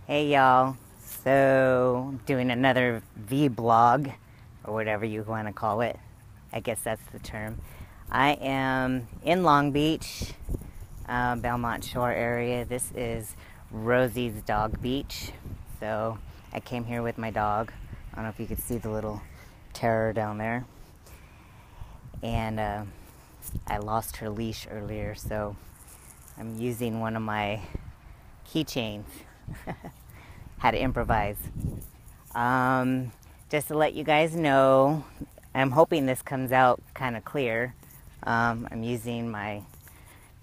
Hey y'all, so doing another vlog or whatever you want to call it. I guess that's the term. I am in Long Beach, Belmont Shore area. This is Rosie's dog beach. So I came here with my dog. I don't know if you could see the little terror down there. And I lost her leash earlier, so I'm using one of my keychains. How to improvise. Just to let you guys know, I'm hoping this comes out kind of clear. I'm using my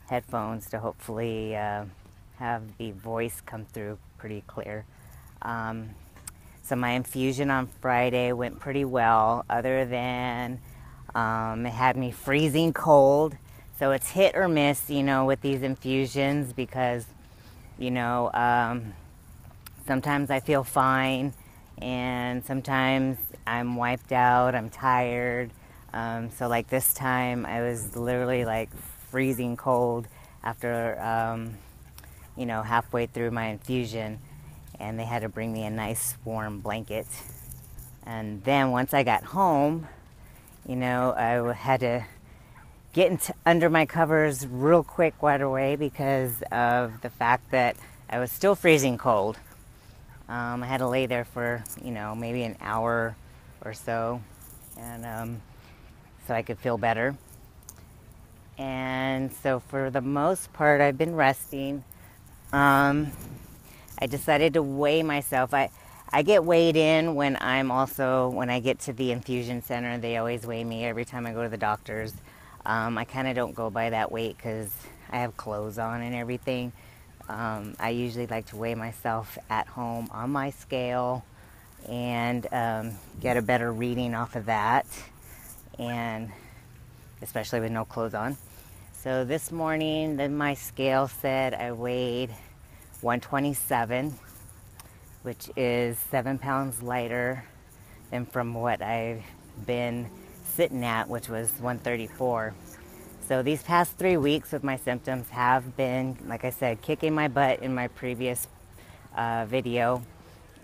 headphones to hopefully have the voice come through pretty clear. So my infusion on Friday went pretty well, other than it had me freezing cold. So it's hit or miss, you know, with these infusions because, you know, sometimes I feel fine and sometimes I'm wiped out, I'm tired. So like this time I was literally like freezing cold after, you know, halfway through my infusion, and they had to bring me a nice warm blanket. And then once I got home, you know, I had to get under my covers real quick right away because of the fact that I was still freezing cold. I had to lay there for, you know, maybe an hour or so, and so I could feel better. And so for the most part, I've been resting. I decided to weigh myself. I get weighed in when I get to the infusion center. They always weigh me every time I go to the doctor's. I kind of don't go by that weight because I have clothes on and everything. I usually like to weigh myself at home on my scale and get a better reading off of that, and especially with no clothes on. So this morning, my scale said I weighed 127, which is 7 pounds lighter than from what I've been sitting at, which was 134. So these past 3 weeks with my symptoms have been, like I said, kicking my butt in my previous video,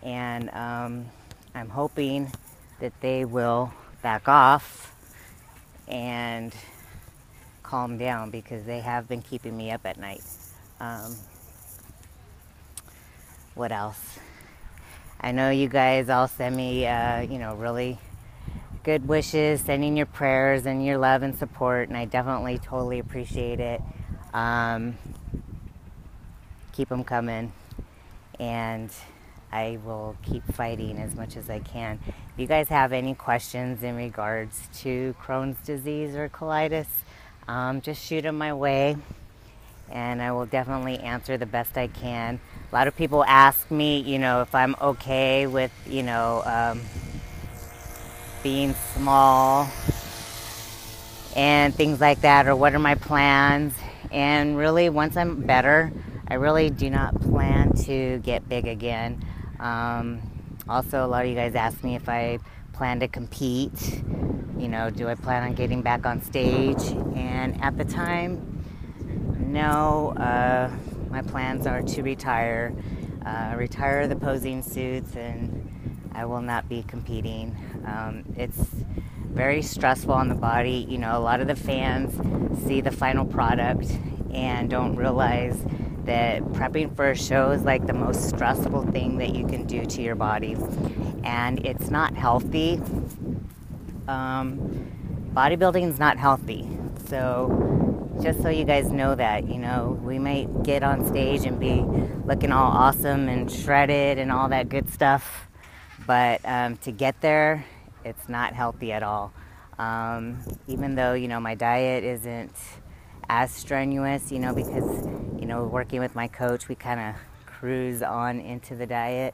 and I'm hoping that they will back off and calm down because they have been keeping me up at night. What else? I know you guys all send me, you know, really good wishes, sending your prayers and your love and support, and I definitely totally appreciate it. Keep them coming, and I will keep fighting as much as I can. If you guys have any questions in regards to Crohn's disease or colitis, just shoot them my way, and I will definitely answer the best I can. A lot of people ask me, you know, if I'm okay with, you know, being small and things like that, or what are my plans. And really, once I'm better, I really do not plan to get big again. Also, a lot of you guys ask me if I plan to compete. You know, do I plan on getting back on stage? And at the time, no. My plans are to retire the posing suits, and I will not be competing. It's very stressful on the body. You know, a lot of the fans see the final product and don't realize that prepping for a show is like the most stressful thing that you can do to your body. And it's not healthy. Bodybuilding is not healthy. So just so you guys know that, you know, we might get on stage and be looking all awesome and shredded and all that good stuff. But to get there, it's not healthy at all. Even though, you know, my diet isn't as strenuous, you know, because, you know, working with my coach, we kind of cruise on into the diet,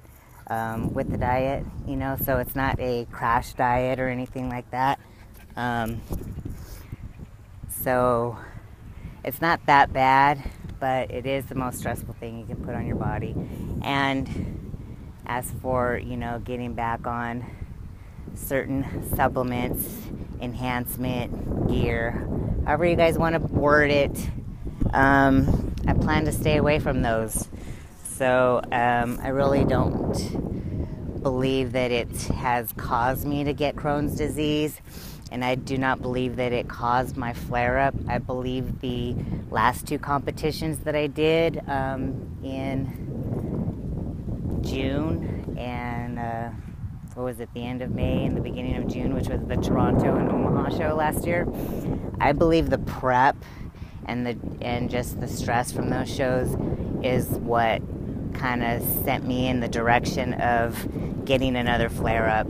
with the diet, you know, so it's not a crash diet or anything like that. So it's not that bad, but it is the most stressful thing you can put on your body. And as for, you know, getting back on certain supplements, enhancement, gear, however you guys want to word it, I plan to stay away from those. So I really don't believe that it has caused me to get Crohn's disease, and I do not believe that it caused my flare-up. I believe the last 2 competitions that I did in June and what was it, the end of May and the beginning of June, which was the Toronto and Omaha show last year. I believe the prep and just the stress from those shows is what kind of sent me in the direction of getting another flare-up.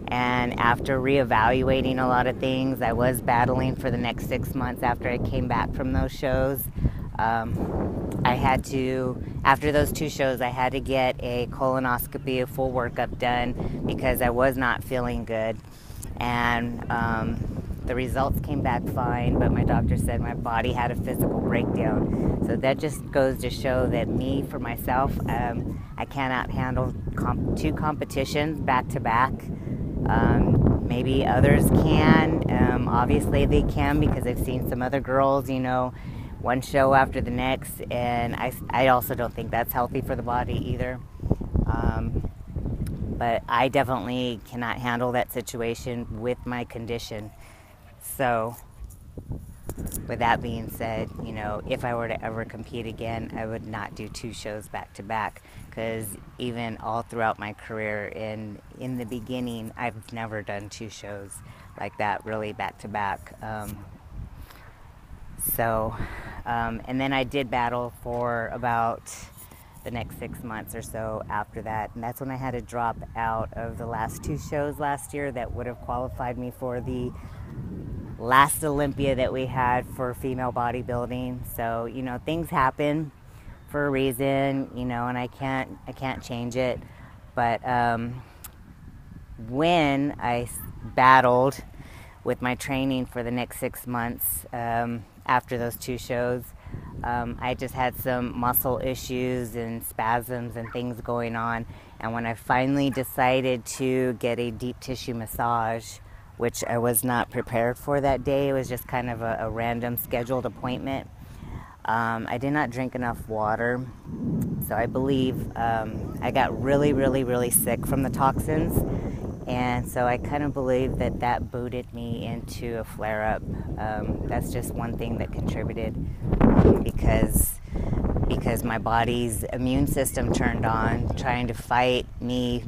And after reevaluating a lot of things, I was battling for the next 6 months after I came back from those shows. I had to, after those 2 shows, I had to get a colonoscopy, a full workup done because I was not feeling good. And the results came back fine, but my doctor said my body had a physical breakdown. So that just goes to show that me, for myself, I cannot handle 2 competitions back to back. Maybe others can. Obviously they can, because I've seen some other girls, you know, one show after the next, and I also don't think that's healthy for the body either. But I definitely cannot handle that situation with my condition. So with that being said, you know, if I were to ever compete again, I would not do 2 shows back to back, because even all throughout my career in the beginning, I've never done 2 shows like that really back to back. And then I did battle for about the next 6 months or so after that, and that's when I had to drop out of the last 2 shows last year that would have qualified me for the last Olympia that we had for female bodybuilding. So, you know, things happen for a reason, you know, and I can't change it. But when I battled with my training for the next 6 months after those 2 shows, I just had some muscle issues and spasms and things going on. And when I finally decided to get a deep tissue massage, which I was not prepared for that day, it was just kind of a random scheduled appointment, I did not drink enough water. So I believe I got really, really, really sick from the toxins. And so I kind of believe that that booted me into a flare-up. That's just one thing that contributed, because my body's immune system turned on, trying to fight me,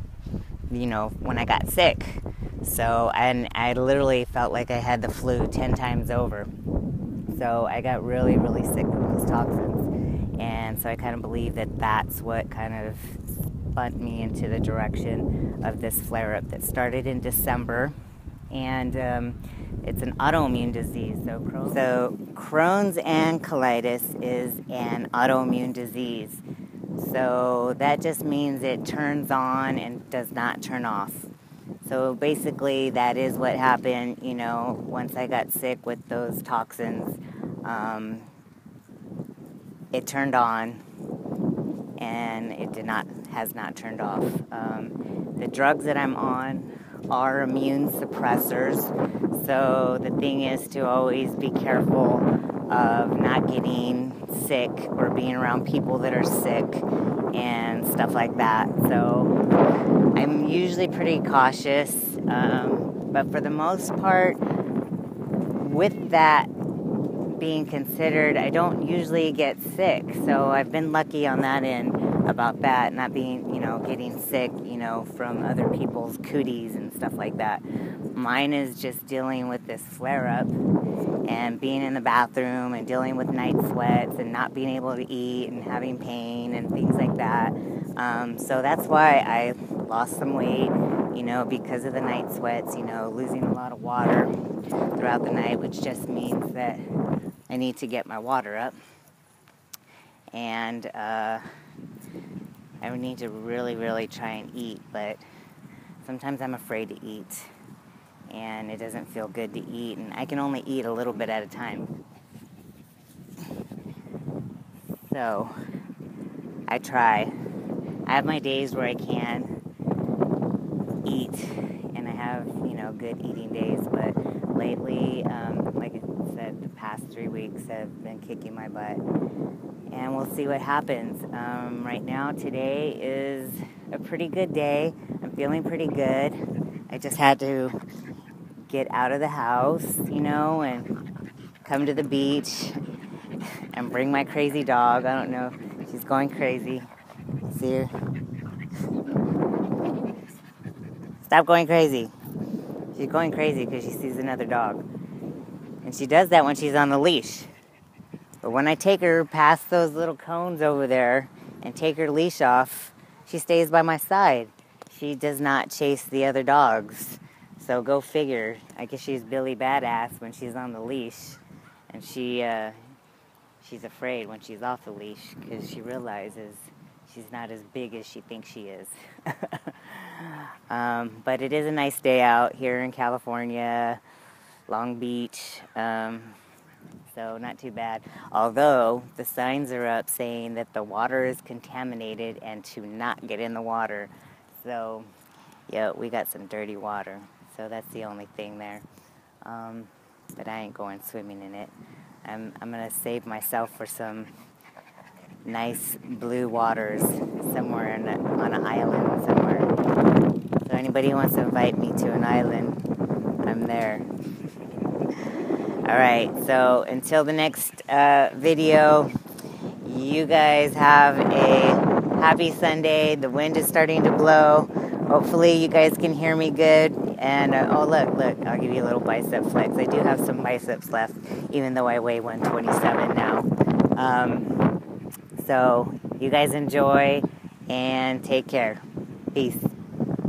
you know, when I got sick. So, and I literally felt like I had the flu 10 times over. So I got really, really sick from those toxins. And so I kind of believe that that's what kind of spun me into the direction of this flare-up that started in December. And it's an autoimmune disease. So Crohn's and colitis is an autoimmune disease. So that just means it turns on and does not turn off. So basically that is what happened, you know, once I got sick with those toxins. It turned on, and it has not turned off. The drugs that I'm on are immune suppressors. So the thing is to always be careful of not getting sick or being around people that are sick and stuff like that. So I'm usually pretty cautious, but for the most part, with that being considered, I don't usually get sick. So I've been lucky on that end about that, not being, you know, getting sick, you know, from other people's cooties and stuff like that. Mine is just dealing with this flare-up and being in the bathroom and dealing with night sweats and not being able to eat and having pain and things like that. So that's why I lost some weight, you know, because of the night sweats, you know, losing a lot of water throughout the night, which just means that I need to get my water up. And I need to really, really try and eat, but sometimes I'm afraid to eat, and it doesn't feel good to eat, and I can only eat a little bit at a time. So I try. I have my days where I can eat, and I have, you know, good eating days, but lately, like I said, the past 3 weeks have been kicking my butt, and we'll see what happens. Right now, today is a pretty good day. I'm feeling pretty good. I just had to get out of the house, you know, and come to the beach and bring my crazy dog. I don't know, she's going crazy. See her? Stop going crazy. She's going crazy because she sees another dog. And she does that when she's on the leash. But when I take her past those little cones over there and take her leash off, she stays by my side. She does not chase the other dogs. So go figure. I guess she's Billy Badass when she's on the leash. And she's afraid when she's off the leash because she realizes she's not as big as she thinks she is. But it is a nice day out here in California, Long Beach. So not too bad. Although the signs are up saying that the water is contaminated and to not get in the water. So yeah, we got some dirty water. So that's the only thing there. But I ain't going swimming in it. I'm gonna save myself for some nice blue waters somewhere on an island somewhere. So anybody who wants to invite me to an island, I'm there. Alright, so until the next video, you guys have a happy Sunday. The wind is starting to blow. Hopefully you guys can hear me good. And, oh look, I'll give you a little bicep flex. I do have some biceps left, even though I weigh 127 now. So you guys enjoy and take care. Peace.